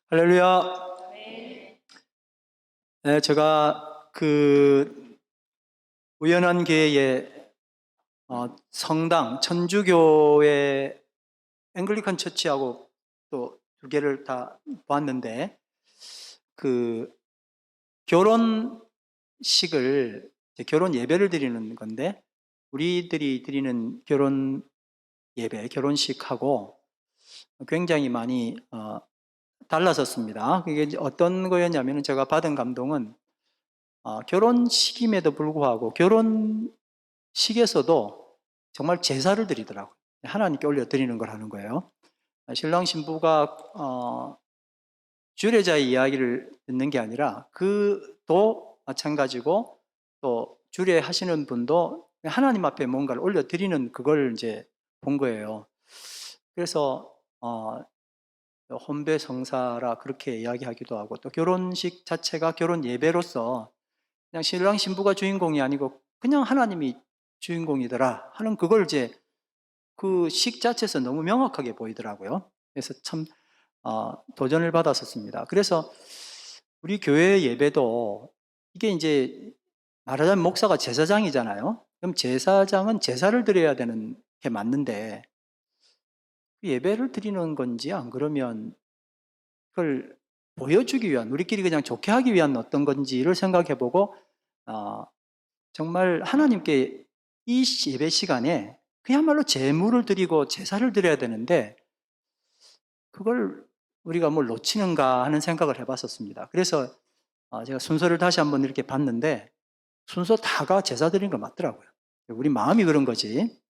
할렐루야. 네, 제가 우연한 기회에 성당, 천주교의 앵글리칸 처치하고 또 두 개를 다 보았는데, 그 결혼식을, 결혼 예배를 드리는 건데, 우리들이 드리는 결혼 예배, 결혼식하고 굉장히 많이 달라졌습니다. 그게 이제 어떤 거였냐면, 제가 받은 감동은 결혼식임에도 불구하고 결혼식에서도 정말 제사를 드리더라고요. 하나님께 올려드리는 걸 하는 거예요. 신랑 신부가 주례자의 이야기를 듣는 게 아니라 그도 마찬가지고, 또 주례하시는 분도 하나님 앞에 뭔가를 올려드리는 그걸 이제 본 거예요. 그래서 혼배 성사라 그렇게 이야기하기도 하고, 또 결혼식 자체가 결혼 예배로서 그냥 신랑 신부가 주인공이 아니고 그냥 하나님이 주인공이더라 하는 그걸 이제 그 식 자체에서 너무 명확하게 보이더라고요. 그래서 참 도전을 받았었습니다. 그래서 우리 교회 예배도 이게 이제 말하자면 목사가 제사장이잖아요. 그럼 제사장은 제사를 드려야 되는 게 맞는데, 예배를 드리는 건지 안 그러면 그걸 보여주기 위한, 우리끼리 그냥 좋게 하기 위한 어떤 건지를 생각해보고 정말 하나님께 이 예배 시간에 그야말로 제물을 드리고 제사를 드려야 되는데, 그걸 우리가 뭘 놓치는가 하는 생각을 해봤었습니다. 그래서 제가 순서를 다시 한번 이렇게 봤는데, 순서 다가 제사 드리는 거 맞더라고요. 우리 마음이 그런 거지.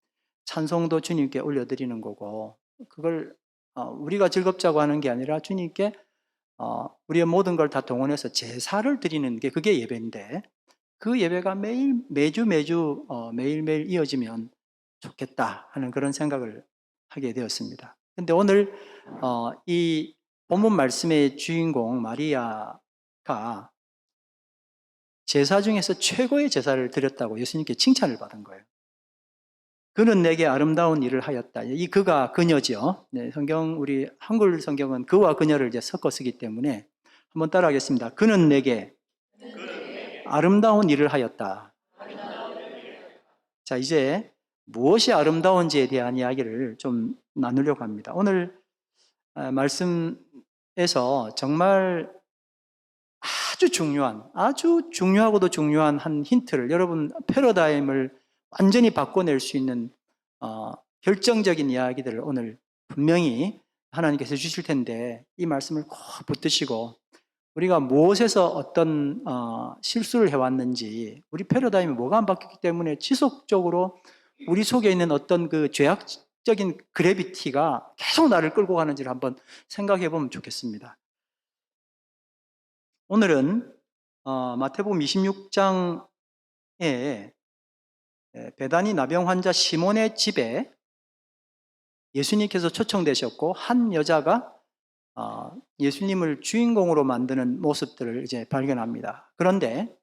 찬송도 주님께 올려드리는 거고, 그걸 우리가 즐겁자고 하는 게 아니라 주님께 우리의 모든 걸 다 동원해서 제사를 드리는 게 그게 예배인데, 그 예배가 매주 매일매일 이어지면 좋겠다 하는 그런 생각을 하게 되었습니다. 근데 오늘 이 본문 말씀의 주인공 마리아가 제사 중에서 최고의 제사를 드렸다고 예수님께 칭찬을 받은 거예요. 그는 내게 아름다운 일을 하였다. 이 그가 그녀죠. 네, 우리 한글 성경은 그와 그녀를 이제 섞어 쓰기 때문에 한번 따라하겠습니다. 그는 내게 아름다운 일을 하였다. 자, 이제 무엇이 아름다운지에 대한 이야기를 좀 나누려고 합니다. 오늘 말씀에서 정말 아주 중요하고도 중요한 한 힌트를, 여러분 패러다임을 완전히 바꿔낼 수 있는 결정적인 이야기들을 오늘 분명히 하나님께서 주실 텐데, 이 말씀을 꼭 붙드시고 우리가 무엇에서 어떤 실수를 해왔는지, 우리 패러다임이 뭐가 안 바뀌기 때문에 지속적으로 우리 속에 있는 어떤 그 죄악적인 그래비티가 계속 나를 끌고 가는지를 한번 생각해 보면 좋겠습니다. 오늘은 마태복음 26장에 베다니 나병 환자 시몬의 집에 예수님께서 초청되셨고, 한 여자가 예수님을 주인공으로 만드는 모습들을 이제 발견합니다. 그런데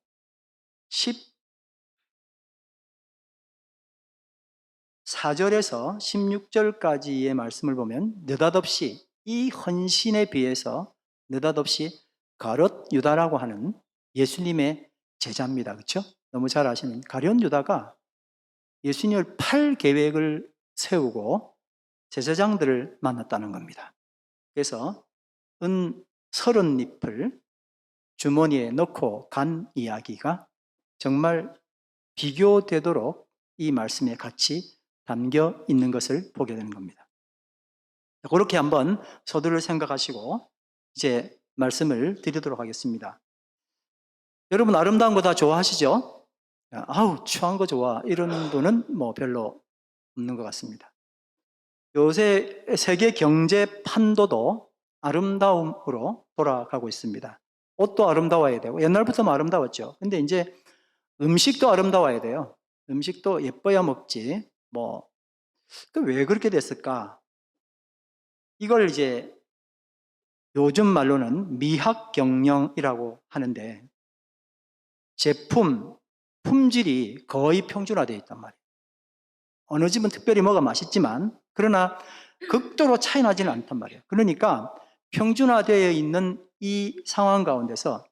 14절에서 16절까지의 말씀을 보면 느닷없이 이 헌신에 비해서 느닷없이 가룟 유다라고 하는 예수님의 제자입니다. 그렇죠? 너무 잘 아시는 가룟 유다가 예수님을 팔 계획을 세우고 제사장들을 만났다는 겁니다. 그래서 은 30잎을 주머니에 넣고 간 이야기가 정말 비교되도록 이 말씀에 같이 담겨 있는 것을 보게 되는 겁니다. 그렇게 한번 서두를 생각하시고 이제 말씀을 드리도록 하겠습니다. 여러분 아름다운 거 다 좋아하시죠? 아우 추한 거 좋아 이런 분은 뭐 별로 없는 것 같습니다. 요새 세계 경제 판도도 아름다움으로 돌아가고 있습니다. 옷도 아름다워야 되고, 옛날부터 아름다웠죠. 근데 이제 음식도 아름다워야 돼요. 음식도 예뻐야 먹지. 왜 그렇게 됐을까? 이걸 이제 요즘 말로는 미학경영이라고 하는데, 품질이 거의 평준화되어 있단 말이에요. 어느 집은 특별히 뭐가 맛있지만, 그러나 극도로 차이 나지는 않단 말이에요. 그러니까 평준화되어 있는 이 상황 가운데서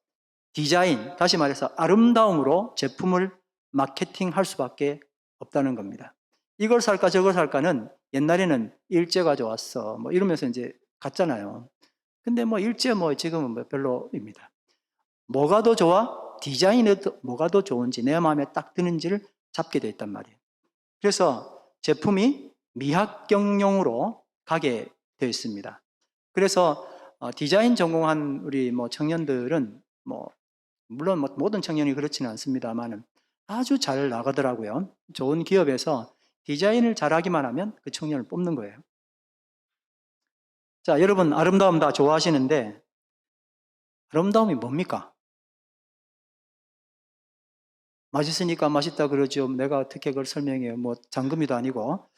디자인, 다시 말해서 아름다움으로 제품을 마케팅할 수밖에 없다는 겁니다. 이걸 살까 저걸 살까는 옛날에는 일제가 좋았어 뭐 이러면서 이제 갔잖아요. 근데 뭐 일제 뭐 지금은 뭐 별로입니다. 뭐가 더 좋아? 디자인이 뭐가 더 좋은지 내 마음에 딱 드는지를 잡게 돼 있단 말이에요. 그래서 제품이 미학경영으로 가게 되어 있습니다. 그래서 디자인 전공한 우리 뭐 청년들은 뭐 물론 뭐 모든 청년이 그렇지는 않습니다만은 아주 잘 나가더라고요. 좋은 기업에서 디자인을 잘하기만 하면 그 청년을 뽑는 거예요. 자, 여러분 아름다움 다 좋아하시는데 아름다움이 뭡니까? 맛있으니까 맛있다 그러죠. 내가 어떻게 그걸 설명해요? 뭐 장금이도 아니고.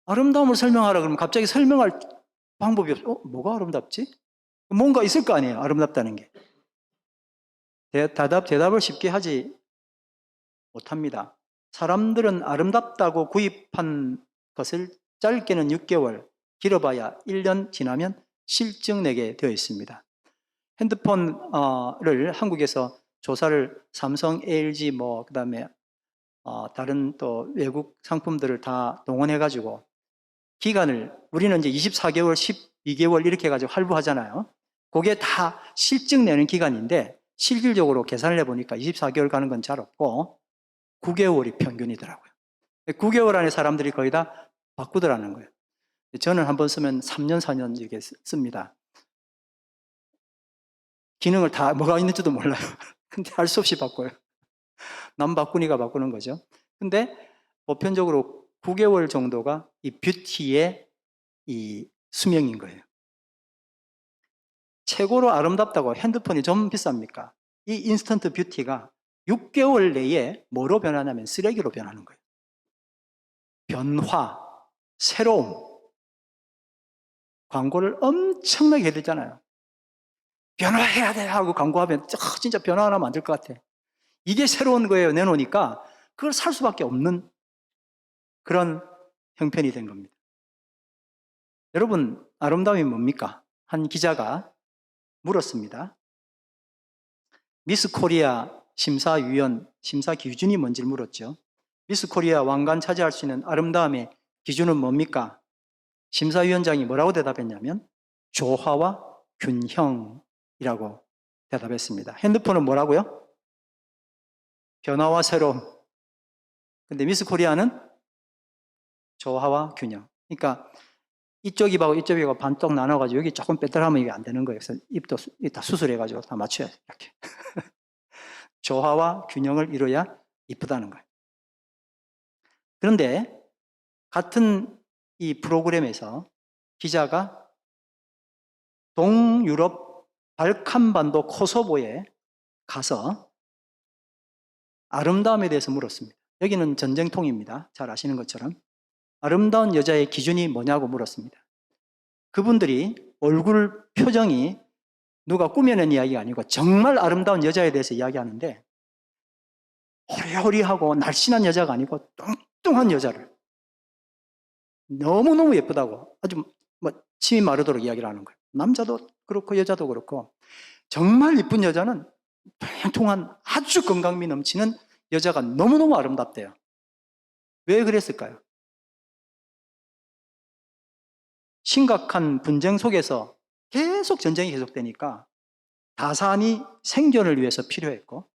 아름다움을 설명하라 그러면 갑자기 설명할 방법이 없어. 뭐가 아름답지? 뭔가 있을 거 아니에요. 아름답다는 게. 대답을 쉽게 하지 못합니다. 사람들은 아름답다고 구입한 것을 짧게는 6개월, 길어봐야 1년 지나면 실증 내게 되어 있습니다. 핸드폰을 한국에서 조사를 삼성, LG 뭐 그다음에 다른 또 외국 상품들을 다 동원해가지고 기간을 우리는 이제 24개월, 12개월 이렇게 해가지고 할부하잖아요. 그게 다 실증 내는 기간인데 실질적으로 계산을 해보니까 24개월 가는 건 잘 없고 9개월이 평균이더라고요. 9개월 안에 사람들이 거의 다 바꾸더라는 거예요. 저는 한번 쓰면 3년, 4년 이렇게 씁니다. 기능을 다 뭐가 있는지도 몰라요. 근데 할 수 없이 바꿔요. 남 바꾸니까 바꾸는 거죠. 근데 보편적으로 9개월 정도가 이 뷰티의 이 수명인 거예요. 최고로 아름답다고 핸드폰이 좀 비쌉니까? 이 인스턴트 뷰티가 6개월 내에 뭐로 변하냐면 쓰레기로 변하는 거예요. 변화, 새로움. 광고를 엄청나게 해야 되잖아요. 변화해야 돼 하고 광고하면 진짜 변화 하나 만들 것 같아. 이게 새로운 거예요. 내놓으니까 그걸 살 수밖에 없는 그런 형편이 된 겁니다. 여러분, 아름다움이 뭡니까? 한 기자가 물었습니다. 미스 코리아 심사위원, 심사 기준이 뭔지를 물었죠. 미스 코리아 왕관 차지할 수 있는 아름다움의 기준은 뭡니까? 심사위원장이 뭐라고 대답했냐면 조화와 균형이라고 대답했습니다. 핸드폰은 뭐라고요? 변화와 새로움. 근데 미스 코리아는 조화와 균형. 그러니까 이쪽 입하고 이쪽 입하고 반쪽 나눠가지고 여기 조금 뺐더라면 이게 안 되는 거예요. 그래서 입도 다 수술해가지고 다 맞춰야 돼. 이렇게. 조화와 균형을 이뤄야 이쁘다는 거예요. 그런데 같은 이 프로그램에서 기자가 동유럽 발칸반도 코소보에 가서 아름다움에 대해서 물었습니다. 여기는 전쟁통입니다. 잘 아시는 것처럼. 아름다운 여자의 기준이 뭐냐고 물었습니다. 그분들이 얼굴 표정이 누가 꾸며낸 이야기가 아니고 정말 아름다운 여자에 대해서 이야기하는데 호리호리하고 날씬한 여자가 아니고 뚱뚱한 여자를 너무너무 예쁘다고 아주 뭐 침이 마르도록 이야기를 하는 거예요. 남자도 그렇고 여자도 그렇고 정말 예쁜 여자는 통통한 아주 건강미 넘치는 여자가 너무너무 아름답대요. 왜 그랬을까요? 심각한 분쟁 속에서 계속 전쟁이 계속되니까 다산이 생존을 위해서 필요했고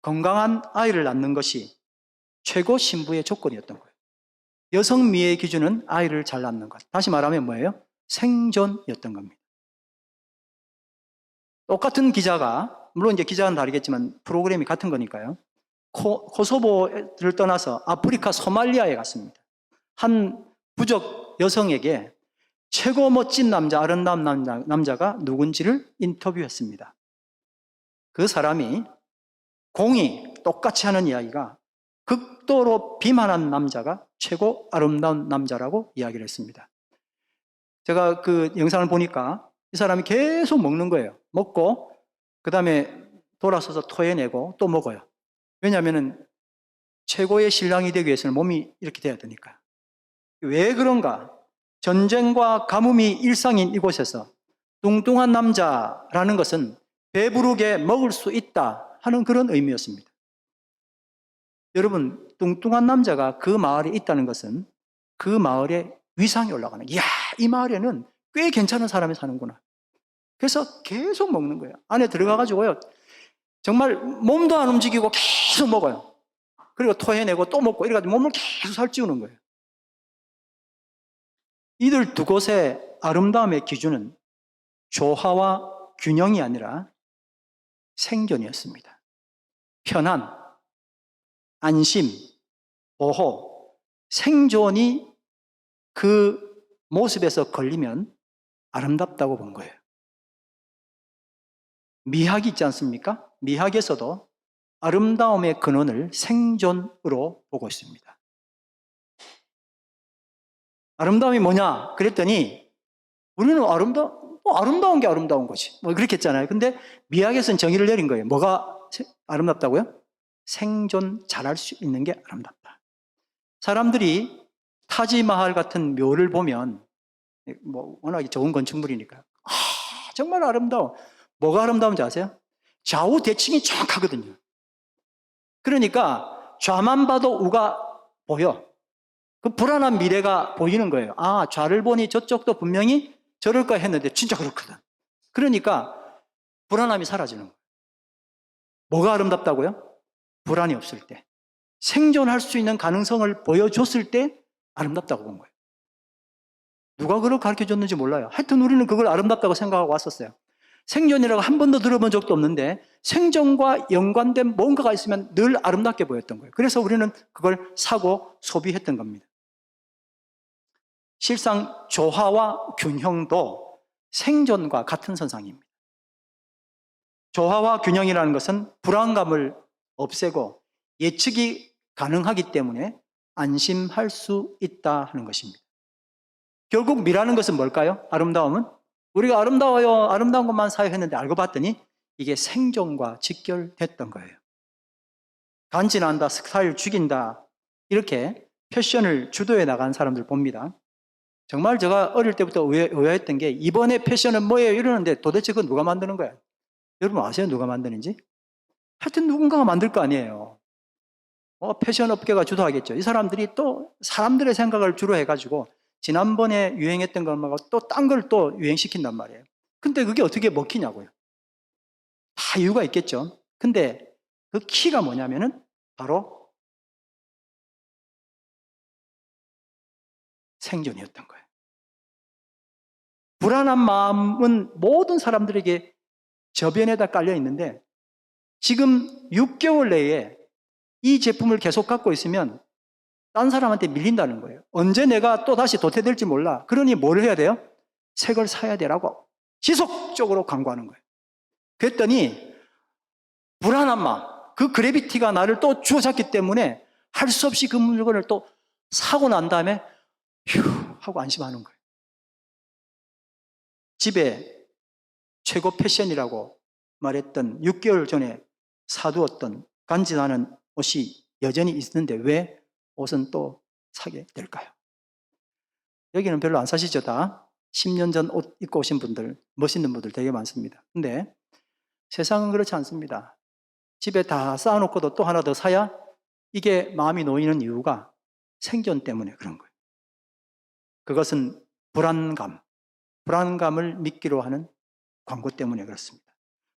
건강한 아이를 낳는 것이 최고 신부의 조건이었던 거예요. 여성 미의 기준은 아이를 잘 낳는 것. 다시 말하면 뭐예요? 생존이었던 겁니다. 똑같은 기자가 물론 이제 기자는 다르겠지만 프로그램이 같은 거니까요. 코소보를 떠나서 아프리카 소말리아에 갔습니다. 한 부족 여성에게 최고 멋진 남자, 아름다운 남자가 누군지를 인터뷰했습니다. 그 사람이 공이 똑같이 하는 이야기가 극도로 비만한 남자가 최고 아름다운 남자라고 이야기를 했습니다. 제가 그 영상을 보니까 이 사람이 계속 먹는 거예요. 먹고 그 다음에 돌아서서 토해내고 또 먹어요. 왜냐하면 최고의 신랑이 되기 위해서는 몸이 이렇게 돼야 되니까. 왜 그런가? 전쟁과 가뭄이 일상인 이곳에서 뚱뚱한 남자라는 것은 배부르게 먹을 수 있다 하는 그런 의미였습니다. 여러분, 뚱뚱한 남자가 그 마을에 있다는 것은 그 마을에 위상이 올라가는, 이야, 이 마을에는 꽤 괜찮은 사람이 사는구나. 그래서 계속 먹는 거예요. 안에 들어가가지고요, 정말 몸도 안 움직이고 계속 먹어요. 그리고 토해내고 또 먹고 이래가지고 몸을 계속 살찌우는 거예요. 이들 두 곳의 아름다움의 기준은 조화와 균형이 아니라 생존이었습니다. 편안, 안심, 보호, 생존이 그 모습에서 걸리면 아름답다고 본 거예요. 미학이 있지 않습니까? 미학에서도 아름다움의 근원을 생존으로 보고 있습니다. 아름다움이 뭐냐? 그랬더니 우리는 아름다운 게 아름다운 거지. 뭐 그렇게 했잖아요. 근데 미학에서는 정의를 내린 거예요. 뭐가 아름답다고요? 생존 잘할 수 있는 게 아름답다. 사람들이 타지마할 같은 묘를 보면 워낙 좋은 건축물이니까 정말 아름다워. 뭐가 아름다운지 아세요? 좌우 대칭이 정확하거든요. 그러니까 좌만 봐도 우가 보여. 그 불안한 미래가 보이는 거예요. 아, 좌를 보니 저쪽도 분명히 저럴까 했는데 진짜 그렇거든. 그러니까 불안함이 사라지는 거예요. 뭐가 아름답다고요? 불안이 없을 때. 생존할 수 있는 가능성을 보여줬을 때 아름답다고 본 거예요. 누가 그걸 가르쳐줬는지 몰라요. 하여튼 우리는 그걸 아름답다고 생각하고 왔었어요. 생존이라고 한 번도 들어본 적도 없는데 생존과 연관된 뭔가가 있으면 늘 아름답게 보였던 거예요. 그래서 우리는 그걸 사고 소비했던 겁니다. 실상 조화와 균형도 생존과 같은 선상입니다. 조화와 균형이라는 것은 불안감을 없애고 예측이 가능하기 때문에 안심할 수 있다 하는 것입니다. 결국 미라는 것은 뭘까요? 아름다움은? 우리가 아름다워요, 아름다운 것만 사요 했는데 알고 봤더니 이게 생존과 직결됐던 거예요. 간지난다, 스타일 죽인다, 이렇게 패션을 주도해 나간 사람들 봅니다. 정말 제가 어릴 때부터 의아했던 게 이번에 패션은 뭐예요? 이러는데 도대체 그건 누가 만드는 거야? 여러분 아세요? 누가 만드는지? 하여튼 누군가가 만들 거 아니에요. 패션 업계가 주도하겠죠. 이 사람들이 또 사람들의 생각을 주로 해가지고 지난번에 유행했던 것 말고 또 딴 걸 또 유행시킨단 말이에요. 근데 그게 어떻게 먹히냐고요. 다 이유가 있겠죠. 근데 그 키가 뭐냐면은 바로 생존이었던 거예요. 불안한 마음은 모든 사람들에게 저변에다 깔려 있는데 지금 6개월 내에 이 제품을 계속 갖고 있으면 딴 사람한테 밀린다는 거예요. 언제 내가 또 다시 도태될지 몰라. 그러니 뭘 해야 돼요? 새 걸 사야 되라고 지속적으로 광고하는 거예요. 그랬더니 불안한 마음, 그 그래비티가 나를 또 주워잡기 때문에 할 수 없이 그 물건을 또 사고 난 다음에 휴 하고 안심하는 거예요. 집에 최고 패션이라고 말했던 6개월 전에 사두었던 간지나는 옷이 여전히 있는데 왜 옷은 또 사게 될까요? 여기는 별로 안 사시죠, 다? 10년 전 옷 입고 오신 분들, 멋있는 분들 되게 많습니다. 근데 세상은 그렇지 않습니다. 집에 다 쌓아놓고도 또 하나 더 사야 이게 마음이 놓이는 이유가 생존 때문에 그런 거예요. 그것은 불안감을 믿기로 하는 광고 때문에 그렇습니다.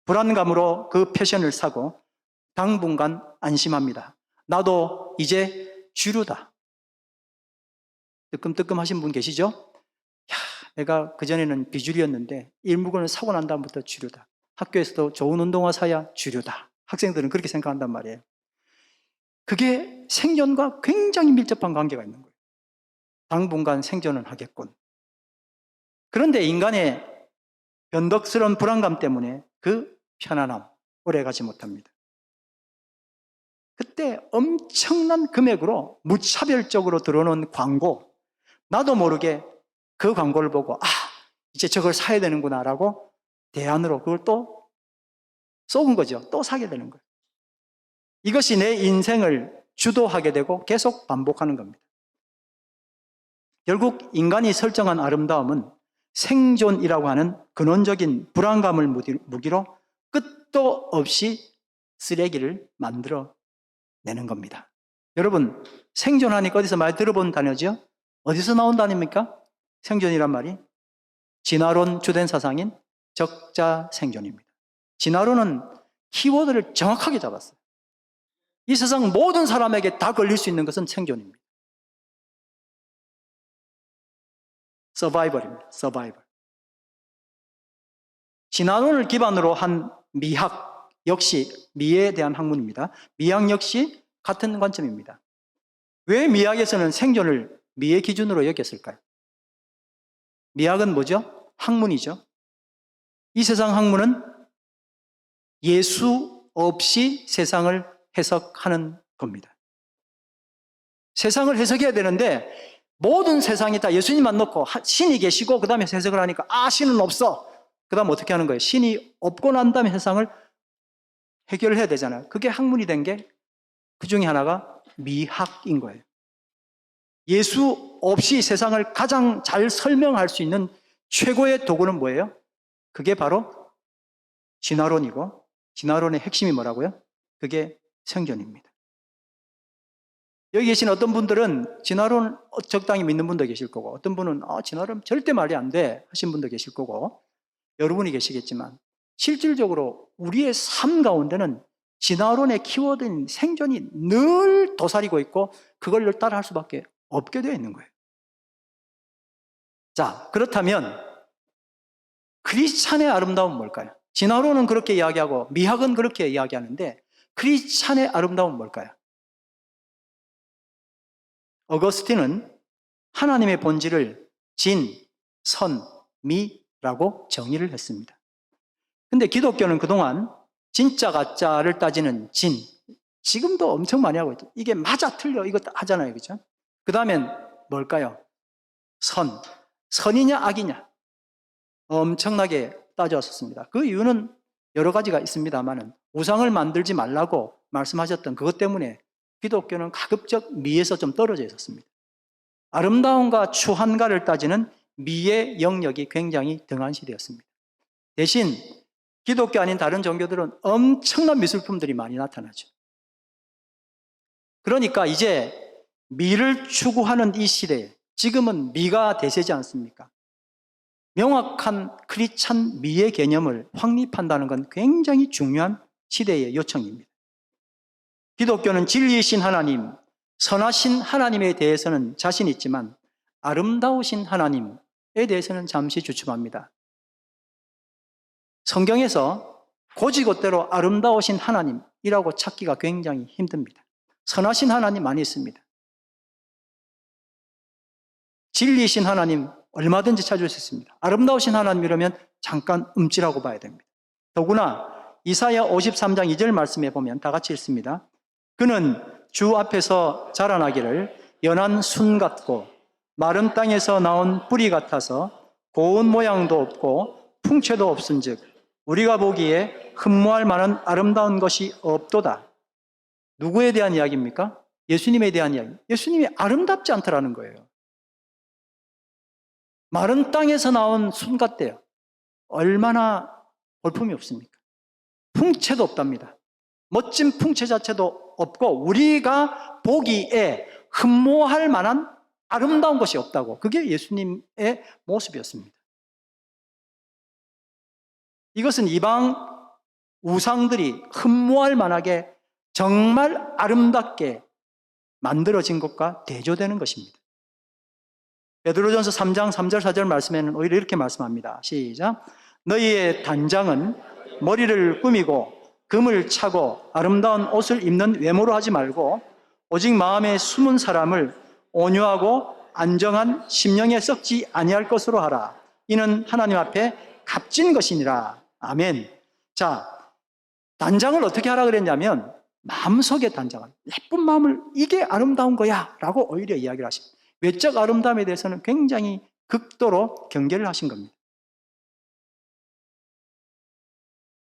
불안감으로 그 패션을 사고 당분간 안심합니다. 나도 이제 주류다. 뜨끔뜨끔하신 분 계시죠? 야, 내가 그전에는 비주류였는데 일물건을 사고 난 다음부터 주류다. 학교에서도 좋은 운동화 사야 주류다. 학생들은 그렇게 생각한단 말이에요. 그게 생존과 굉장히 밀접한 관계가 있는 거예요. 당분간 생존은 하겠군. 그런데 인간의 변덕스러운 불안감 때문에 그 편안함 오래가지 못합니다. 그때 엄청난 금액으로 무차별적으로 들어오는 광고, 나도 모르게 그 광고를 보고 이제 저걸 사야 되는구나 라고 대안으로 그걸 또 쏘은 거죠. 또 사게 되는 거예요. 이것이 내 인생을 주도하게 되고 계속 반복하는 겁니다. 결국 인간이 설정한 아름다움은 생존이라고 하는 근원적인 불안감을 무기로 끝도 없이 쓰레기를 만들어 내는 겁니다. 여러분, 생존하니까 어디서 많이 들어본 단어죠? 어디서 나온 단어입니까? 생존이란 말이 진화론 주된 사상인 적자생존입니다. 진화론은 키워드를 정확하게 잡았어요. 이 세상 모든 사람에게 다 걸릴 수 있는 것은 생존입니다. 서바이벌입니다. 서바이벌. 진화론을 기반으로 한 미학 역시 미에 대한 학문입니다. 미학 역시 같은 관점입니다. 왜 미학에서는 생존을 미의 기준으로 여겼을까요? 미학은 뭐죠? 학문이죠. 이 세상 학문은 예수 없이 세상을 해석하는 겁니다. 세상을 해석해야 되는데 모든 세상이 다 예수님만 놓고 신이 계시고 그 다음에 해석을 하니까 신은 없어. 그 다음 어떻게 하는 거예요? 신이 없고 난 다음에 세상을 해결해야 되잖아요. 그게 학문이 된 게 그 중에 하나가 미학인 거예요. 예수 없이 세상을 가장 잘 설명할 수 있는 최고의 도구는 뭐예요? 그게 바로 진화론이고, 진화론의 핵심이 뭐라고요? 그게 생존입니다. 여기 계신 어떤 분들은 진화론 적당히 믿는 분도 계실 거고, 어떤 분은 진화론 절대 말이 안 돼 하신 분도 계실 거고, 여러분이 계시겠지만 실질적으로 우리의 삶 가운데는 진화론의 키워드인 생존이 늘 도사리고 있고 그걸 따라 할 수밖에 없게 되어 있는 거예요. 자, 그렇다면 크리스찬의 아름다움은 뭘까요? 진화론은 그렇게 이야기하고 미학은 그렇게 이야기하는데 크리스찬의 아름다움은 뭘까요? 어거스틴은 하나님의 본질을 진, 선, 미라고 정의를 했습니다. 근데 기독교는 그동안 진짜 가짜를 따지는 진, 지금도 엄청 많이 하고 있죠. 이게 맞아 틀려 이거 하잖아요. 그죠? 그 다음엔 뭘까요? 선, 선이냐 악이냐 엄청나게 따져왔었습니다. 그 이유는 여러 가지가 있습니다만은 우상을 만들지 말라고 말씀하셨던 그것 때문에 기독교는 가급적 미에서 좀 떨어져 있었습니다. 아름다움과 추한가를 따지는 미의 영역이 굉장히 등한시되었습니다. 대신 기독교 아닌 다른 종교들은 엄청난 미술품들이 많이 나타나죠. 그러니까 이제 미를 추구하는 이 시대에 지금은 미가 대세지 않습니까? 명확한 크리스찬 미의 개념을 확립한다는 건 굉장히 중요한 시대의 요청입니다. 기독교는 진리이신 하나님, 선하신 하나님에 대해서는 자신 있지만 아름다우신 하나님에 대해서는 잠시 주춤합니다. 성경에서 고지고대로 아름다우신 하나님이라고 찾기가 굉장히 힘듭니다. 선하신 하나님 많이 있습니다. 진리이신 하나님 얼마든지 찾을 수 있습니다. 아름다우신 하나님이라면 잠깐 움찔하고 봐야 됩니다. 더구나 이사야 53장 2절 말씀에 보면 다 같이 읽습니다. 그는 주 앞에서 자라나기를 연한 순 같고 마른 땅에서 나온 뿌리 같아서 고운 모양도 없고 풍채도 없은즉 우리가 보기에 흠모할 만한 아름다운 것이 없도다. 누구에 대한 이야기입니까? 예수님에 대한 이야기. 예수님이 아름답지 않더라는 거예요. 마른 땅에서 나온 순 같대요. 얼마나 볼품이 없습니까? 풍채도 없답니다. 멋진 풍채 자체도 없고 우리가 보기에 흠모할 만한 아름다운 것이 없다고. 그게 예수님의 모습이었습니다. 이것은 이방 우상들이 흠모할 만하게 정말 아름답게 만들어진 것과 대조되는 것입니다. 베드로전서 3장 3절 4절 말씀에는 오히려 이렇게 말씀합니다. 시작. 너희의 단장은 머리를 꾸미고 금을 차고 아름다운 옷을 입는 외모로 하지 말고 오직 마음에 숨은 사람을 온유하고 안정한 심령에 썩지 아니할 것으로 하라. 이는 하나님 앞에 값진 것이니라. 아멘. 자, 단장을 어떻게 하라 그랬냐면 마음속의 단장은 예쁜 마음을 이게 아름다운 거야 라고 오히려 이야기를 하십니다. 외적 아름다움에 대해서는 굉장히 극도로 경계를 하신 겁니다.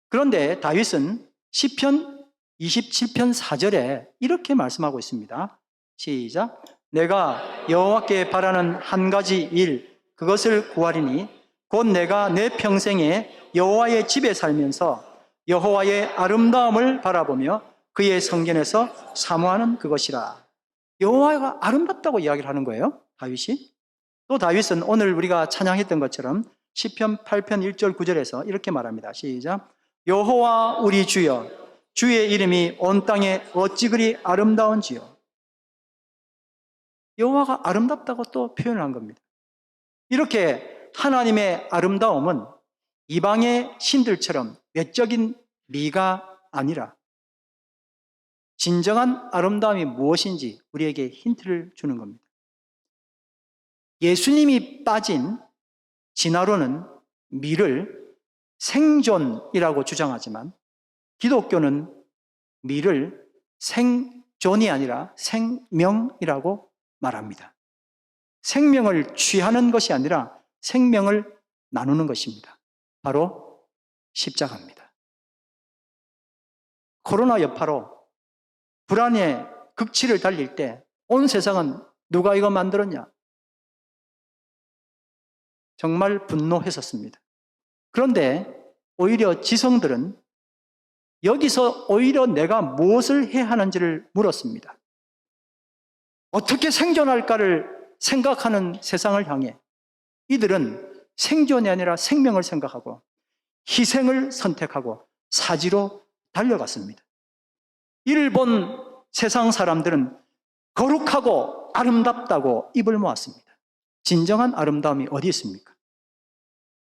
그런데 다윗은 시편 27편 4절에 이렇게 말씀하고 있습니다. 시작. 내가 여호와께 바라는 한 가지 일 그것을 구하리니 곧 내가 내 평생에 여호와의 집에 살면서 여호와의 아름다움을 바라보며 그의 성전에서 사모하는 그것이라. 여호와가 아름답다고 이야기를 하는 거예요, 다윗이. 또 다윗은 오늘 우리가 찬양했던 것처럼 시편 8편 1절 9절에서 이렇게 말합니다. 시작. 여호와 우리 주여, 주의 이름이 온 땅에 어찌 그리 아름다운지요. 여호와가 아름답다고 또 표현을 한 겁니다. 이렇게 하나님의 아름다움은 이방의 신들처럼 외적인 미가 아니라 진정한 아름다움이 무엇인지 우리에게 힌트를 주는 겁니다. 예수님이 빠진 진화론은 미를 생존이라고 주장하지만 기독교는 미를 생존이 아니라 생명이라고 말합니다. 생명을 취하는 것이 아니라 생명을 나누는 것입니다. 바로 십자가입니다. 코로나 여파로 불안의 극치를 달릴 때 온 세상은 누가 이거 만들었냐? 정말 분노했었습니다. 그런데 오히려 지성들은 여기서 오히려 내가 무엇을 해야 하는지를 물었습니다. 어떻게 생존할까를 생각하는 세상을 향해 이들은 생존이 아니라 생명을 생각하고 희생을 선택하고 사지로 달려갔습니다. 이를 본 세상 사람들은 거룩하고 아름답다고 입을 모았습니다. 진정한 아름다움이 어디 있습니까?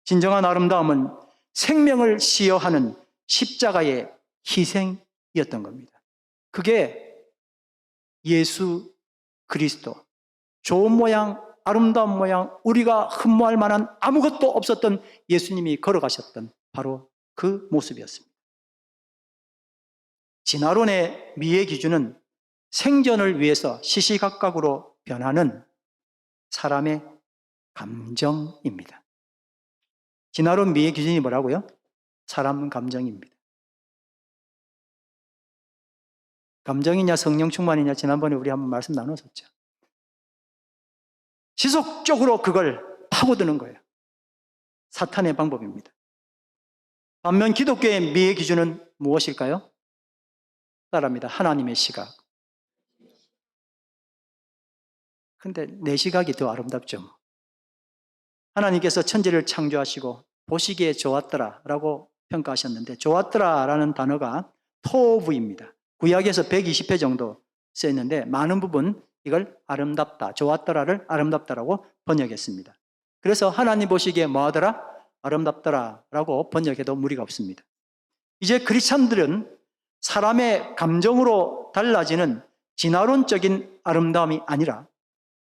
진정한 아름다움은 생명을 시여하는 십자가의 희생이었던 겁니다. 그게 예수 그리스도, 좋은 모양, 아름다운 모양, 우리가 흠모할 만한 아무것도 없었던 예수님이 걸어가셨던 바로 그 모습이었습니다. 진화론의 미의 기준은 생존을 위해서 시시각각으로 변하는 사람의 감정입니다. 진화론 미의 기준이 뭐라고요? 사람 감정입니다. 감정이냐 성령 충만이냐 지난번에 우리 한번 말씀 나눴었죠. 지속적으로 그걸 파고드는 거예요. 사탄의 방법입니다. 반면 기독교의 미의 기준은 무엇일까요? 따라합니다. 하나님의 시각. 근데 내 시각이 더 아름답죠. 하나님께서 천지를 창조하시고 보시기에 좋았더라라고 평가하셨는데 좋았더라라는 단어가 토브입니다. 구약에서 120회 정도 쓰였는데 많은 부분 이걸 아름답다, 좋았더라를 아름답다라고 번역했습니다. 그래서 하나님 보시기에 뭐하더라? 아름답더라라고 번역해도 무리가 없습니다. 이제 크리스찬들은 사람의 감정으로 달라지는 진화론적인 아름다움이 아니라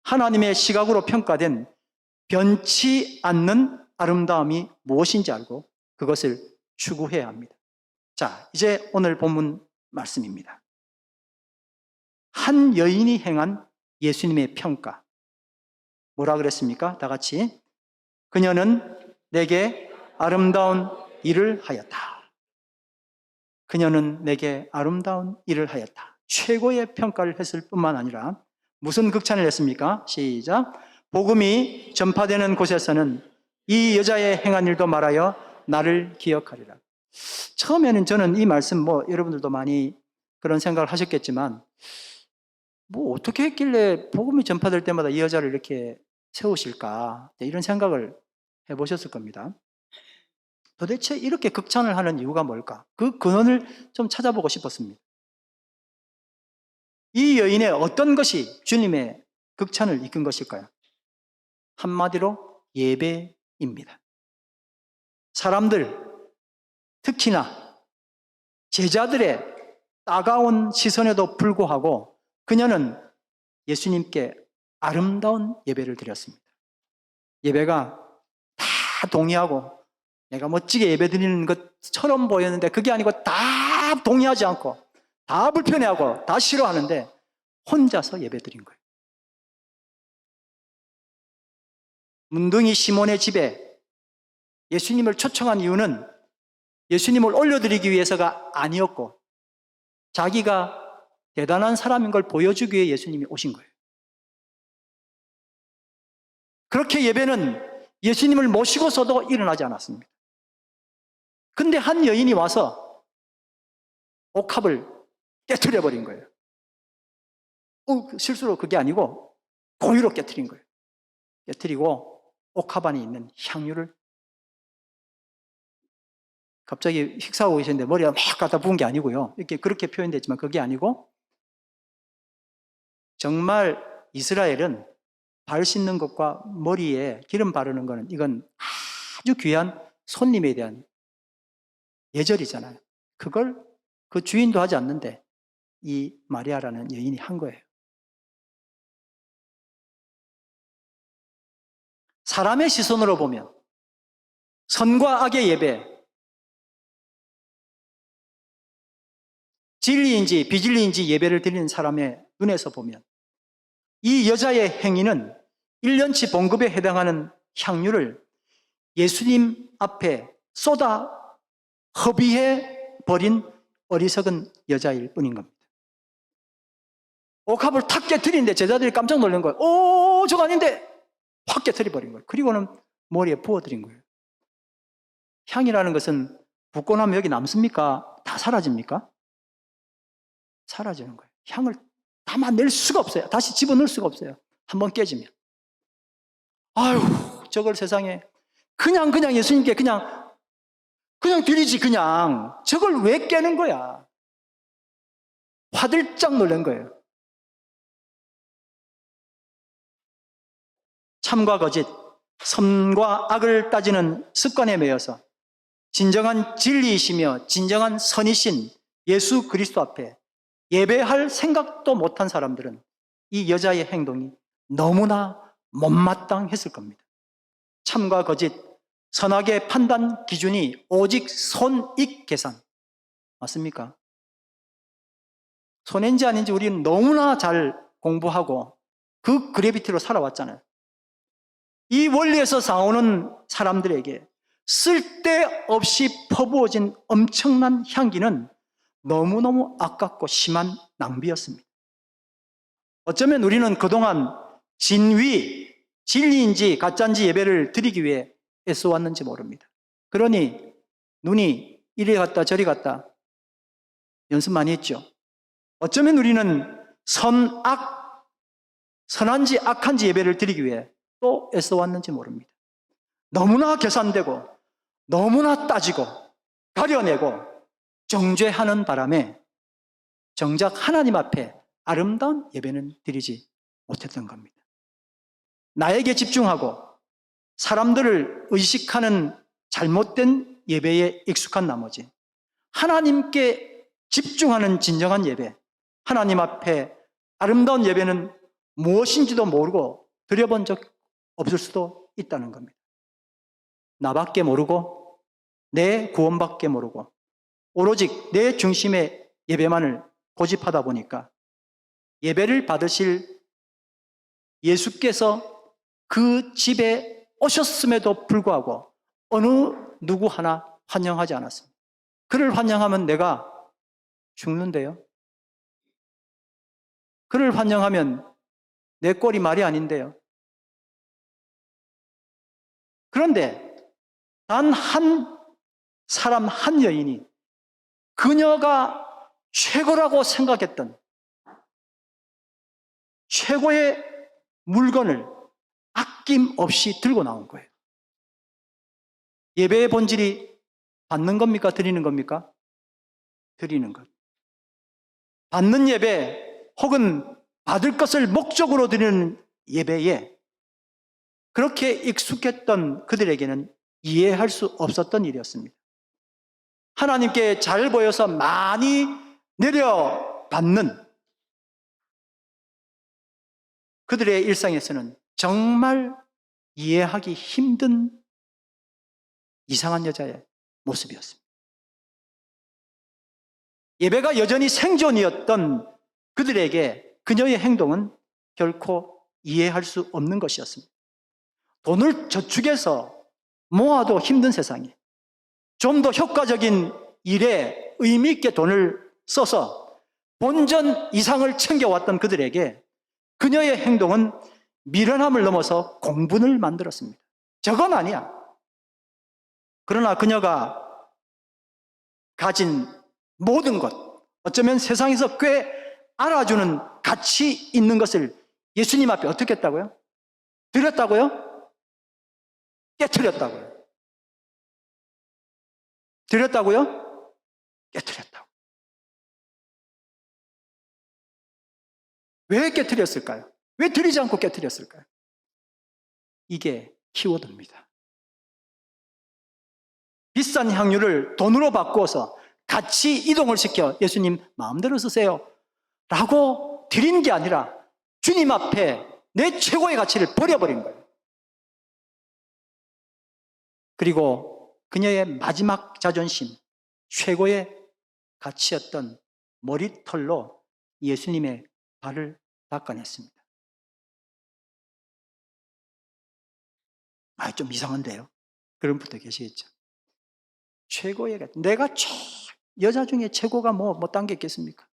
하나님의 시각으로 평가된 변치 않는 아름다움이 무엇인지 알고 그것을 추구해야 합니다. 자, 이제 오늘 본문 말씀입니다. 한 여인이 행한 예수님의 평가. 뭐라 그랬습니까? 다 같이. 그녀는 내게 아름다운 일을 하였다. 그녀는 내게 아름다운 일을 하였다. 최고의 평가를 했을 뿐만 아니라 무슨 극찬을 했습니까? 시작. 복음이 전파되는 곳에서는 이 여자의 행한 일도 말하여 나를 기억하리라. 처음에는 저는 이 말씀 여러분들도 많이 그런 생각을 하셨겠지만 어떻게 했길래 복음이 전파될 때마다 이 여자를 이렇게 세우실까? 이런 생각을 해보셨을 겁니다. 도대체 이렇게 극찬을 하는 이유가 뭘까? 그 근원을 좀 찾아보고 싶었습니다. 이 여인의 어떤 것이 주님의 극찬을 이끈 것일까요? 한마디로 예배입니다. 사람들, 특히나 제자들의 따가운 시선에도 불구하고 그녀는 예수님께 아름다운 예배를 드렸습니다. 예배가 다 동의하고 내가 멋지게 예배 드리는 것처럼 보였는데 그게 아니고 다 동의하지 않고 다 불편해하고 다 싫어하는데 혼자서 예배 드린 거예요. 문둥이 시몬의 집에 예수님을 초청한 이유는 예수님을 올려드리기 위해서가 아니었고 자기가 대단한 사람인 걸 보여주기 위해 예수님이 오신 거예요. 그렇게 예배는 예수님을 모시고서도 일어나지 않았습니다. 근데 한 여인이 와서 옥합을 깨트려 버린 거예요. 실수로 그게 아니고 고의로 깨트린 거예요. 깨트리고 옥합 안에 있는 향유를, 갑자기 식사하고 계셨는데 머리가 막 갖다 부은 게 아니고요. 이렇게 그렇게 표현됐지만 그게 아니고, 정말 이스라엘은 발 씻는 것과 머리에 기름 바르는 것은 이건 아주 귀한 손님에 대한 예절이잖아요. 그걸 그 주인도 하지 않는데 이 마리아라는 여인이 한 거예요. 사람의 시선으로 보면 선과 악의 예배, 진리인지 비진리인지 예배를 드리는 사람의 눈에서 보면 이 여자의 행위는 1년치 봉급에 해당하는 향유를 예수님 앞에 쏟아 허비해 버린 어리석은 여자일 뿐인 겁니다. 옥합을 탁 깨트리는데 제자들이 깜짝 놀란 거예요. 오, 저거 아닌데! 확 깨트려 버린 거예요. 그리고는 머리에 부어드린 거예요. 향이라는 것은 붓고 나면 여기 남습니까? 다 사라집니까? 사라지는 거예요. 향을 담아낼 수가 없어요. 다시 집어넣을 수가 없어요. 한번 깨지면. 아유, 저걸 세상에 그냥 예수님께 그냥 드리지, 그냥. 저걸 왜 깨는 거야? 화들짝 놀란 거예요. 참과 거짓, 선과 악을 따지는 습관에 매여서 진정한 진리이시며 진정한 선이신 예수 그리스도 앞에 예배할 생각도 못한 사람들은 이 여자의 행동이 너무나 못마땅했을 겁니다. 참과 거짓, 선악의 판단 기준이 오직 손익 계산. 맞습니까? 손해인지 아닌지 우리는 너무나 잘 공부하고 그 그래비티로 살아왔잖아요. 이 원리에서 싸우는 사람들에게 쓸데없이 퍼부어진 엄청난 향기는 너무너무 아깝고 심한 낭비였습니다. 어쩌면 우리는 그동안 진위, 진리인지 가짜인지 예배를 드리기 위해 애써왔는지 모릅니다. 그러니 눈이 이리 갔다 저리 갔다 연습 많이 했죠. 어쩌면 우리는 선한지 악한지 예배를 드리기 위해 또 애써왔는지 모릅니다. 너무나 계산되고 너무나 따지고 가려내고 정죄하는 바람에 정작 하나님 앞에 아름다운 예배는 드리지 못했던 겁니다. 나에게 집중하고 사람들을 의식하는 잘못된 예배에 익숙한 나머지 하나님께 집중하는 진정한 예배, 하나님 앞에 아름다운 예배는 무엇인지도 모르고 드려본 적 없을 수도 있다는 겁니다. 나밖에 모르고 내 구원밖에 모르고 오로지 내 중심의 예배만을 고집하다 보니까 예배를 받으실 예수께서 그 집에 오셨음에도 불구하고 어느 누구 하나 환영하지 않았습니다. 그를 환영하면 내가 죽는데요. 그를 환영하면 내 꼴이 말이 아닌데요. 그런데 단 한 사람, 한 여인이 그녀가 최고라고 생각했던 최고의 물건을 아낌없이 들고 나온 거예요. 예배의 본질이 받는 겁니까? 드리는 겁니까? 드리는 것. 받는 예배 혹은 받을 것을 목적으로 드리는 예배에 그렇게 익숙했던 그들에게는 이해할 수 없었던 일이었습니다. 하나님께 잘 보여서 많이 내려받는 그들의 일상에서는 정말 이해하기 힘든 이상한 여자의 모습이었습니다. 예배가 여전히 생존이었던 그들에게 그녀의 행동은 결코 이해할 수 없는 것이었습니다. 돈을 저축해서 모아도 힘든 세상에 좀 더 효과적인 일에 의미 있게 돈을 써서 본전 이상을 챙겨왔던 그들에게 그녀의 행동은 미련함을 넘어서 공분을 만들었습니다. 저건 아니야. 그러나 그녀가 가진 모든 것, 어쩌면 세상에서 꽤 알아주는 가치 있는 것을 예수님 앞에 어떻게 했다고요? 드렸다고요? 깨트렸다고요. 드렸다고요? 깨트렸다고. 왜 깨트렸을까요? 왜 드리지 않고 깨트렸을까요? 이게 키워드입니다. 비싼 향유를 돈으로 바꾸어서 같이 이동을 시켜 예수님 마음대로 쓰세요 라고 드린 게 아니라 주님 앞에 내 최고의 가치를 버려버린 거예요. 그리고 그녀의 마지막 자존심, 최고의 가치였던 머리털로 예수님의 발을 닦아냈습니다. 좀 이상한데요? 그런 분도 계시겠죠. 최고의 가치. 내가 여자 중에 최고가 뭐 딴 게 있겠습니까?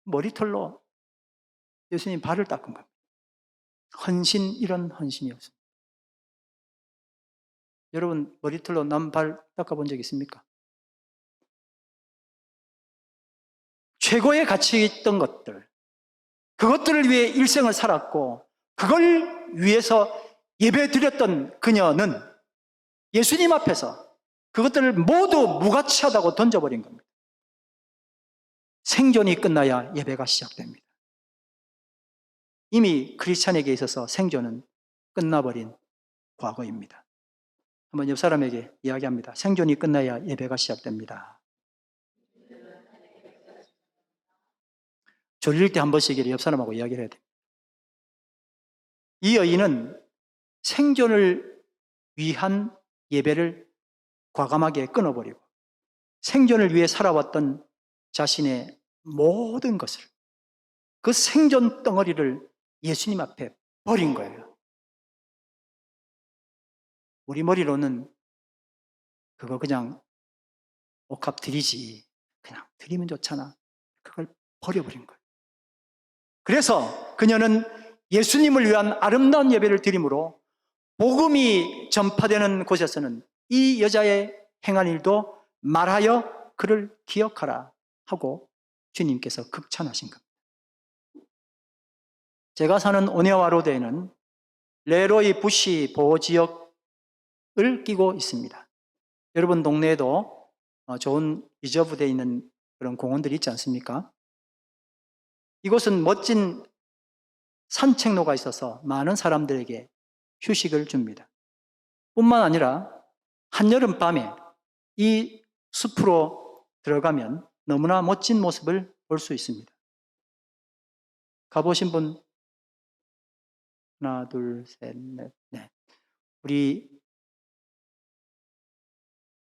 머리털로 예수님 발을 닦은 겁니다. 헌신, 이런 헌신이 없습니다. 여러분, 머리털로 남 발 닦아본 적 있습니까? 최고의 가치 있던 것들, 그것들을 위해 일생을 살았고 그걸 위해서 예배드렸던 그녀는 예수님 앞에서 그것들을 모두 무가치하다고 던져버린 겁니다. 생존이 끝나야 예배가 시작됩니다. 이미 크리스찬에게 있어서 생존은 끝나버린 과거입니다. 한번 옆 사람에게 이야기합니다. 생존이 끝나야 예배가 시작됩니다. 졸릴 때 한 번씩 옆 사람하고 이야기를 해야 됩니다. 이 여인은 생존을 위한 예배를 과감하게 끊어버리고 생존을 위해 살아왔던 자신의 모든 것을, 그 생존 덩어리를 예수님 앞에 버린 거예요. 우리 머리로는 그거 그냥 옥합 드리지, 그냥 드리면 좋잖아, 그걸 버려버린 거예요. 그래서 그녀는 예수님을 위한 아름다운 예배를 드림으로 복음이 전파되는 곳에서는 이 여자의 행한 일도 말하여 그를 기억하라 하고 주님께서 극찬하신 겁니다. 제가 사는 오네와로드에는 레로이 부시 보호지역을 끼고 있습니다. 여러분 동네에도 좋은 리저브되어 있는 그런 공원들이 있지 않습니까? 이곳은 멋진 산책로가 있어서 많은 사람들에게 휴식을 줍니다. 뿐만 아니라 한여름 밤에 이 숲으로 들어가면 너무나 멋진 모습을 볼 수 있습니다. 가보신 분? 하나, 둘, 셋, 넷. 네. 우리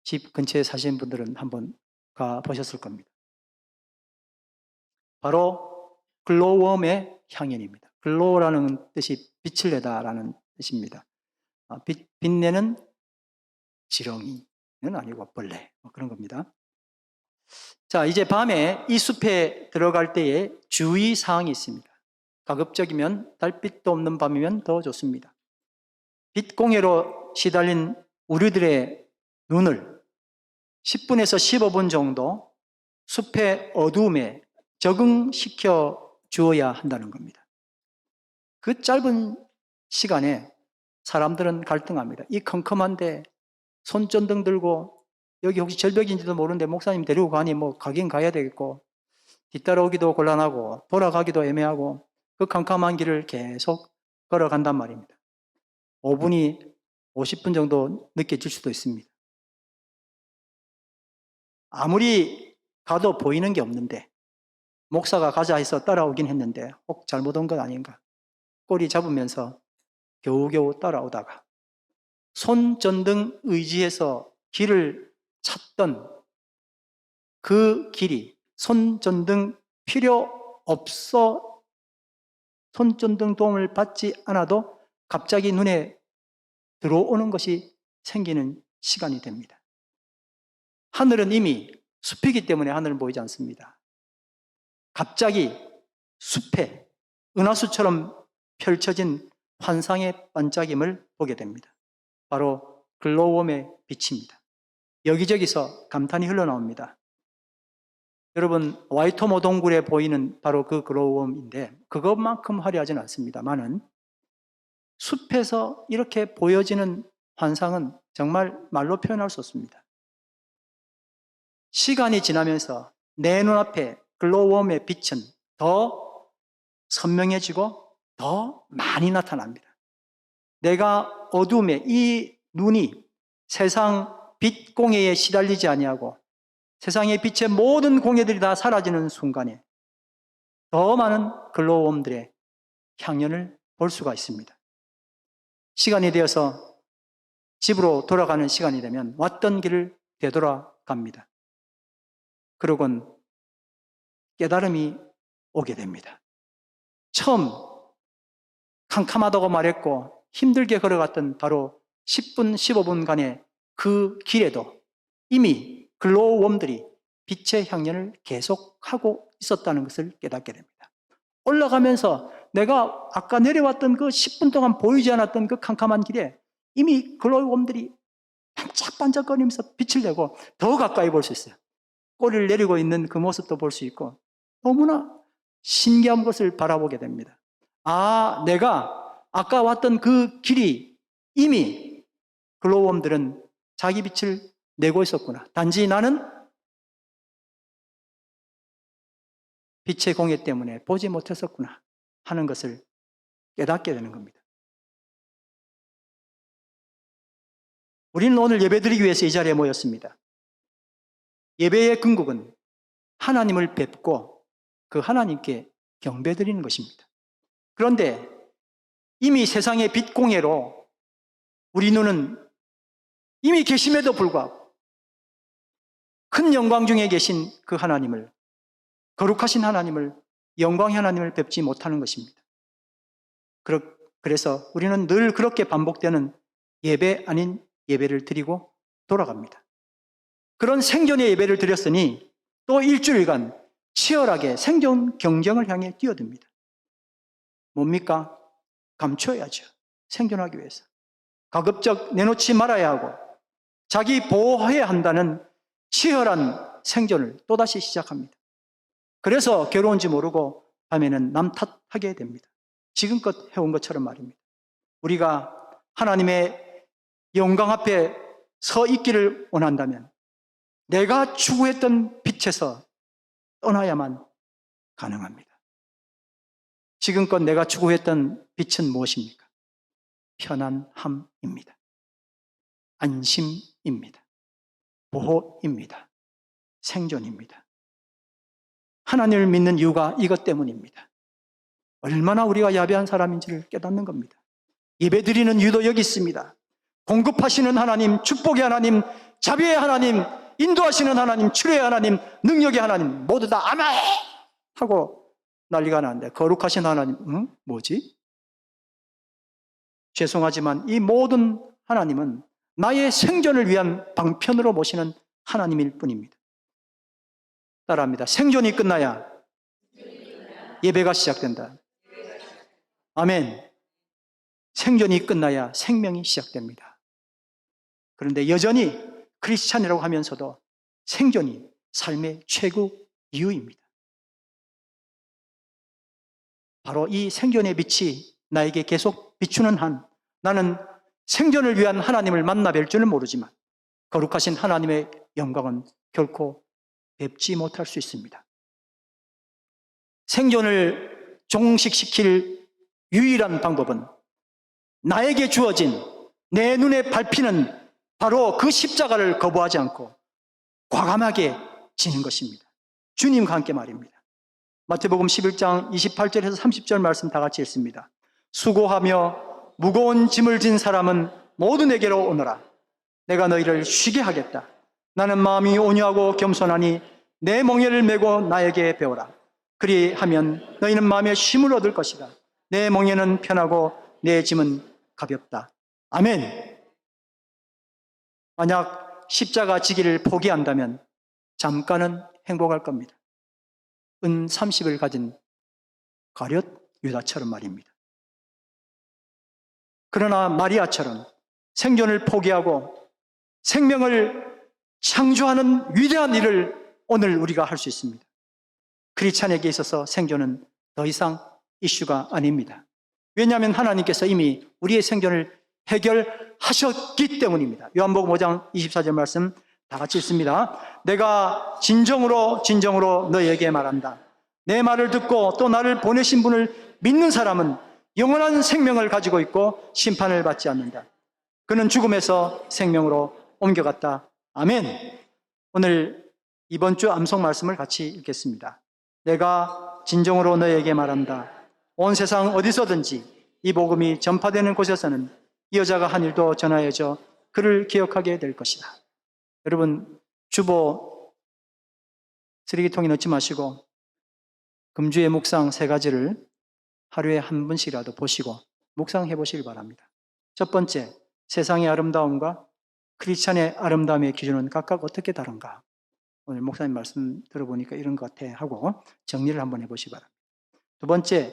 집 근처에 사시는 분들은 한번 가보셨을 겁니다. 바로 글로웜의 향연입니다. 글로라는 뜻이 빛을 내다라는 뜻입니다. 빛내는 지렁이는 아니고 벌레, 그런 겁니다. 자, 이제 밤에 이 숲에 들어갈 때에 주의사항이 있습니다. 가급적이면 달빛도 없는 밤이면 더 좋습니다. 빛공해로 시달린 우리들의 눈을 10분에서 15분 정도 숲의 어두움에 적응시켜 주어야 한다는 겁니다. 그 짧은 시간에 사람들은 갈등합니다. 이 컴컴한데 손전등 들고 여기 혹시 절벽인지도 모르는데 목사님 데리고 가니 뭐 가긴 가야 되겠고 뒤따라오기도 곤란하고 돌아가기도 애매하고 그 캄캄한 길을 계속 걸어간단 말입니다. 5분이 50분 정도 느껴질 수도 있습니다. 아무리 가도 보이는 게 없는데 목사가 가자 해서 따라오긴 했는데 혹 잘못 온 건 아닌가, 꼬리 잡으면서 겨우겨우 따라오다가 손전등 의지해서 길을 찾던 그 길이 손전등 필요 없어, 손전등 도움을 받지 않아도 갑자기 눈에 들어오는 것이 생기는 시간이 됩니다. 하늘은 이미 숲이기 때문에 하늘은 보이지 않습니다. 갑자기 숲에 은하수처럼 펼쳐진 환상의 반짝임을 보게 됩니다. 바로 글로우웜의 빛입니다. 여기저기서 감탄이 흘러나옵니다. 여러분, 와이토모 동굴에 보이는 바로 그 글로우웜인데 그것만큼 화려하지는 않습니다만은 숲에서 이렇게 보여지는 환상은 정말 말로 표현할 수 없습니다. 시간이 지나면서 내 눈앞에 글로우웜의 빛은 더 선명해지고 더 많이 나타납니다. 내가 어둠에 이 눈이 세상 빛 공해에 시달리지 아니하고 세상의 빛의 모든 공해들이 다 사라지는 순간에 더 많은 글로우웜들의 향연을 볼 수가 있습니다. 시간이 되어서 집으로 돌아가는 시간이 되면 왔던 길을 되돌아갑니다. 그러곤 깨달음이 오게 됩니다. 처음 캄캄하다고 말했고 힘들게 걸어갔던 바로 10분, 15분간의 그 길에도 이미 글로우웜들이 빛의 향연을 계속하고 있었다는 것을 깨닫게 됩니다. 올라가면서 내가 아까 내려왔던 그 10분 동안 보이지 않았던 그 캄캄한 길에 이미 글로우웜들이 반짝반짝거리면서 빛을 내고 더 가까이 볼 수 있어요. 꼬리를 내리고 있는 그 모습도 볼 수 있고 너무나 신기한 것을 바라보게 됩니다. 아, 내가 아까 왔던 그 길이 이미 글로우웜들은 자기 빛을 내고 있었구나. 단지 나는 빛의 공해 때문에 보지 못했었구나 하는 것을 깨닫게 되는 겁니다. 우리는 오늘 예배드리기 위해서 이 자리에 모였습니다. 예배의 궁극은 하나님을 뵙고 그 하나님께 경배드리는 것입니다. 그런데 이미 세상의 빛 공해로 우리 눈은 이미 계심에도 불구하고 큰 영광 중에 계신 그 하나님을, 거룩하신 하나님을, 영광의 하나님을 뵙지 못하는 것입니다. 그래서 우리는 늘 그렇게 반복되는 예배 아닌 예배를 드리고 돌아갑니다. 그런 생존의 예배를 드렸으니 또 일주일간 치열하게 생존 경쟁을 향해 뛰어듭니다. 뭡니까? 감춰야죠. 생존하기 위해서. 가급적 내놓지 말아야 하고 자기 보호해야 한다는 치열한 생존을 또다시 시작합니다. 그래서 괴로운지 모르고 밤에는 남 탓하게 됩니다. 지금껏 해온 것처럼 말입니다. 우리가 하나님의 영광 앞에 서 있기를 원한다면 내가 추구했던 빛에서 떠나야만 가능합니다. 지금껏 내가 추구했던 빛은 무엇입니까? 편안함입니다. 안심입니다. 보호입니다. 생존입니다. 하나님을 믿는 이유가 이것 때문입니다. 얼마나 우리가 야비한 사람인지를 깨닫는 겁니다. 예배드리는 이유도 여기 있습니다. 공급하시는 하나님, 축복의 하나님, 자비의 하나님, 인도하시는 하나님, 치료의 하나님, 능력의 하나님 모두 다 아멘 하고 난리가 나는데 거룩하신 하나님, 뭐지? 죄송하지만 이 모든 하나님은 나의 생존을 위한 방편으로 모시는 하나님일 뿐입니다. 따라합니다. 생존이 끝나야 예배가 시작된다. 아멘. 생존이 끝나야 생명이 시작됩니다. 그런데 여전히 크리스찬이라고 하면서도 생존이 삶의 최고 이유입니다. 바로 이 생존의 빛이 나에게 계속 비추는 한 나는 생존을 위한 하나님을 만나 뵐 줄은 모르지만 거룩하신 하나님의 영광은 결코 뵙지 못할 수 있습니다. 생존을 종식시킬 유일한 방법은 나에게 주어진 내 눈에 밟히는 바로 그 십자가를 거부하지 않고 과감하게 지는 것입니다. 주님과 함께 말입니다. 마태복음 11장 28절에서 30절 말씀 다 같이 읽습니다. 수고하며 무거운 짐을 진 사람은 모두 내게로 오너라. 내가 너희를 쉬게 하겠다. 나는 마음이 온유하고 겸손하니 내 멍에를 메고 나에게 배우라. 그리하면 너희는 마음에 쉼을 얻을 것이다. 내 멍에는 편하고 내 짐은 가볍다. 아멘. 만약 십자가 지기를 포기한다면 잠깐은 행복할 겁니다. 은 30을 가진 가룟 유다처럼 말입니다. 그러나 마리아처럼 생존을 포기하고 생명을 창조하는 위대한 일을 오늘 우리가 할 수 있습니다. 크리스찬에게 있어서 생존은 더 이상 이슈가 아닙니다. 왜냐하면 하나님께서 이미 우리의 생존을 해결하셨기 때문입니다. 요한복음 5장 24절 말씀 다 같이 읽습니다. 내가 진정으로 너희에게 말한다. 내 말을 듣고 또 나를 보내신 분을 믿는 사람은 영원한 생명을 가지고 있고 심판을 받지 않는다. 그는 죽음에서 생명으로 옮겨갔다. 아멘. 오늘 이번 주 암송 말씀을 같이 읽겠습니다. 내가 진정으로 너희에게 말한다. 온 세상 어디서든지 이 복음이 전파되는 곳에서는 이 여자가 한 일도 전하여져 그를 기억하게 될 것이다. 여러분, 주보 쓰레기통에 넣지 마시고 금주의 묵상 3가지를 하루에 한 번씩이라도 보시고 묵상해 보시길 바랍니다. 첫 번째, 세상의 아름다움과 크리스찬의 아름다움의 기준은 각각 어떻게 다른가? 오늘 목사님 말씀 들어보니까 이런 것 같아 하고 정리를 한번 해보시기 바랍니다. 두 번째,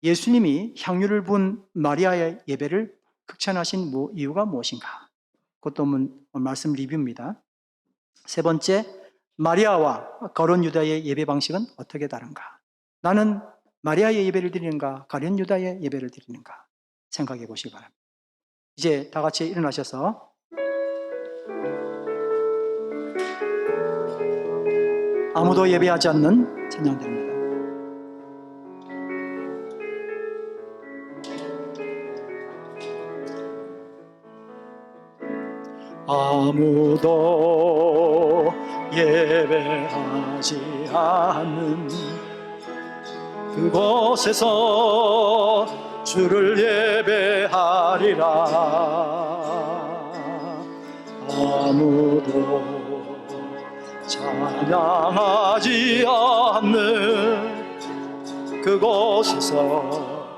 예수님이 향유를 부은 마리아의 예배를 극찬하신 이유가 무엇인가? 그것도 말씀 리뷰입니다. 세 번째, 마리아와 가룟 유다의 예배 방식은 어떻게 다른가? 나는 마리아의 예배를 드리는가? 가룟 유다의 예배를 드리는가? 생각해 보시기 바랍니다. 이제 다 같이 일어나셔서 아무도 예배하지 않는 찬양드립니다. 아무도 예배하지 않는 그곳에서 주를 예배하리라. 아무도 찬양하지 않는 그곳에서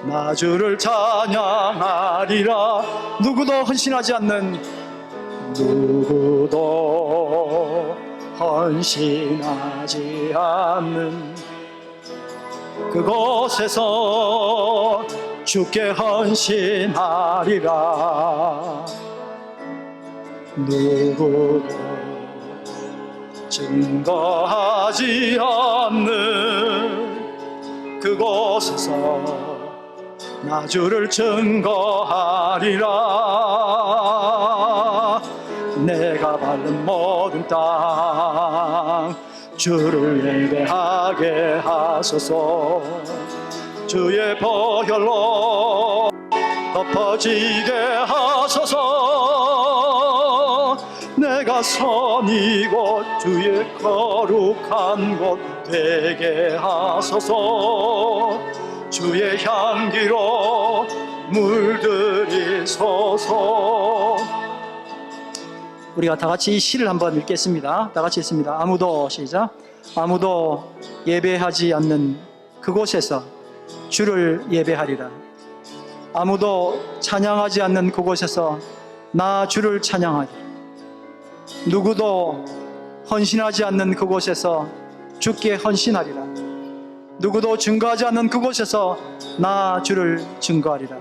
나 주를 찬양하리라. 누구도 헌신하지 않는 그곳에서 주께 헌신하리라. 누구도 증거하지 않는 그곳에서 나 주를 증거하리라. 내가 밟는 모든 땅 주를 예배하게 하소서. 주의 보혈로 덮어지게 하소서. 내가 선 이곳 주의 거룩한 곳 되게 하소서. 주의 향기로 물들이소서. 우리가 다 같이 이 시를 한번 읽겠습니다. 다 같이 읽습니다. 아무도, 시작. 아무도 예배하지 않는 그곳에서 주를 예배하리라. 아무도 찬양하지 않는 그곳에서 나 주를 찬양하리라. 누구도 헌신하지 않는 그곳에서 주께 헌신하리라. 누구도 증거하지 않는 그곳에서 나 주를 증거하리라.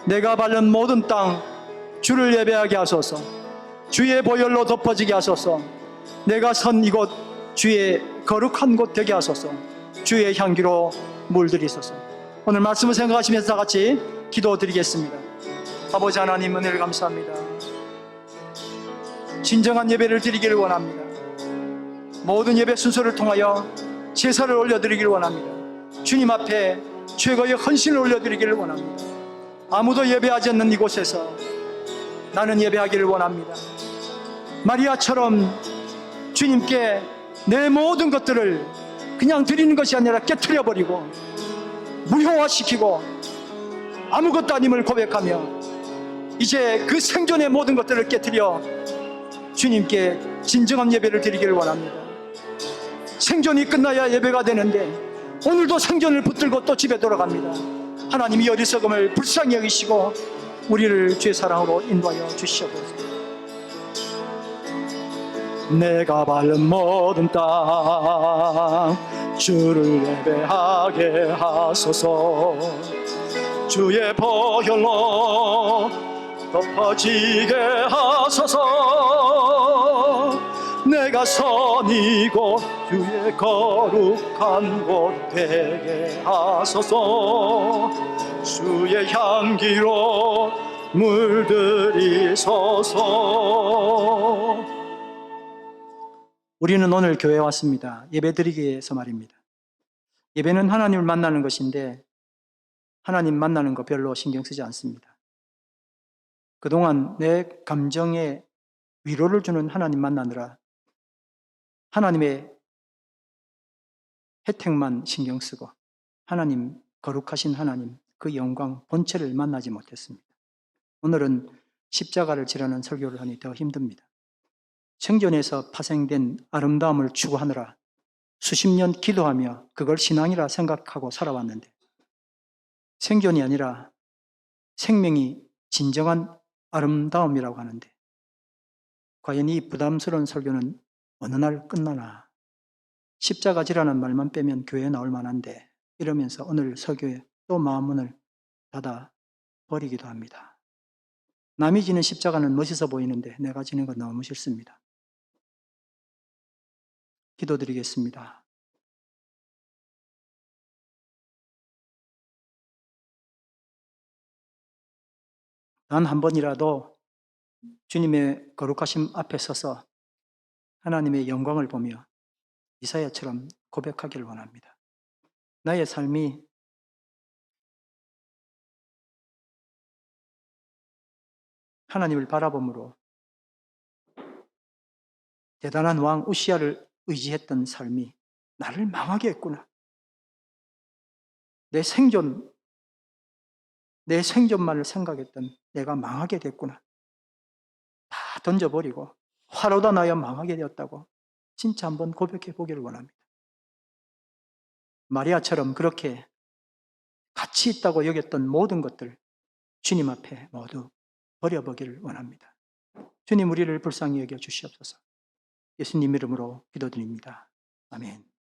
내가 밟는 모든 땅 주를 예배하게 하소서. 주의 보혈로 덮어지게 하소서. 내가 선 이곳 주의 거룩한 곳 되게 하소서. 주의 향기로 물들이소서. 오늘 말씀을 생각하시면서 다 같이 기도드리겠습니다. 아버지 하나님, 은혜를 감사합니다. 진정한 예배를 드리기를 원합니다. 모든 예배 순서를 통하여 제사를 올려드리기를 원합니다. 주님 앞에 최고의 헌신을 올려드리기를 원합니다. 아무도 예배하지 않는 이곳에서 나는 예배하기를 원합니다. 마리아처럼 주님께 내 모든 것들을 그냥 드리는 것이 아니라 깨트려버리고 무효화시키고 아무것도 아님을 고백하며 이제 그 생존의 모든 것들을 깨트려 주님께 진정한 예배를 드리기를 원합니다. 생존이 끝나야 예배가 되는데 오늘도 생존을 붙들고 또 집에 돌아갑니다. 하나님, 이 어리석음을 불쌍히 여기시고 우리를 주의 사랑으로 인도하여 주시옵소서. 내가 밟는 모든 땅 주를 예배하게 하소서. 주의 보혈로 덮어지게 하소서. 내가 선이고 주의 거룩한 곳 되게 하소서. 주의 향기로 물들이소서. 우리는 오늘 교회에 왔습니다. 예배드리기 위해서 말입니다. 예배는 하나님을 만나는 것인데 하나님 만나는 거 별로 신경 쓰지 않습니다. 그동안 내 감정에 위로를 주는 하나님 만나느라 하나님의 혜택만 신경 쓰고 하나님, 거룩하신 하나님, 그 영광, 본체를 만나지 못했습니다. 오늘은 십자가를 지라는 설교를 하니 더 힘듭니다. 생존에서 파생된 아름다움을 추구하느라 수십 년 기도하며 그걸 신앙이라 생각하고 살아왔는데 생존이 아니라 생명이 진정한 아름다움이라고 하는데 과연 이 부담스러운 설교는 어느 날 끝나나. 십자가지라는 말만 빼면 교회에 나올 만한데 이러면서 오늘 설교에 또 마음문을 닫아 버리기도 합니다. 남이 지는 십자가는 멋있어 보이는데 내가 지는 건 너무 싫습니다. 기도드리겠습니다. 단 한 번이라도 주님의 거룩하심 앞에 서서 하나님의 영광을 보며 이사야처럼 고백하기를 원합니다. 나의 삶이 하나님을 바라봄으로 대단한 왕 우시야를 의지했던 삶이 나를 망하게 했구나. 내 생존만을 생각했던 내가 망하게 됐구나. 다 던져버리고 화로다 나여 망하게 되었다고 진짜 한번 고백해 보기를 원합니다. 마리아처럼 그렇게 가치 있다고 여겼던 모든 것들 주님 앞에 모두 버려보기를 원합니다. 주님, 우리를 불쌍히 여겨 주시옵소서. 예수님 이름으로 기도드립니다. 아멘.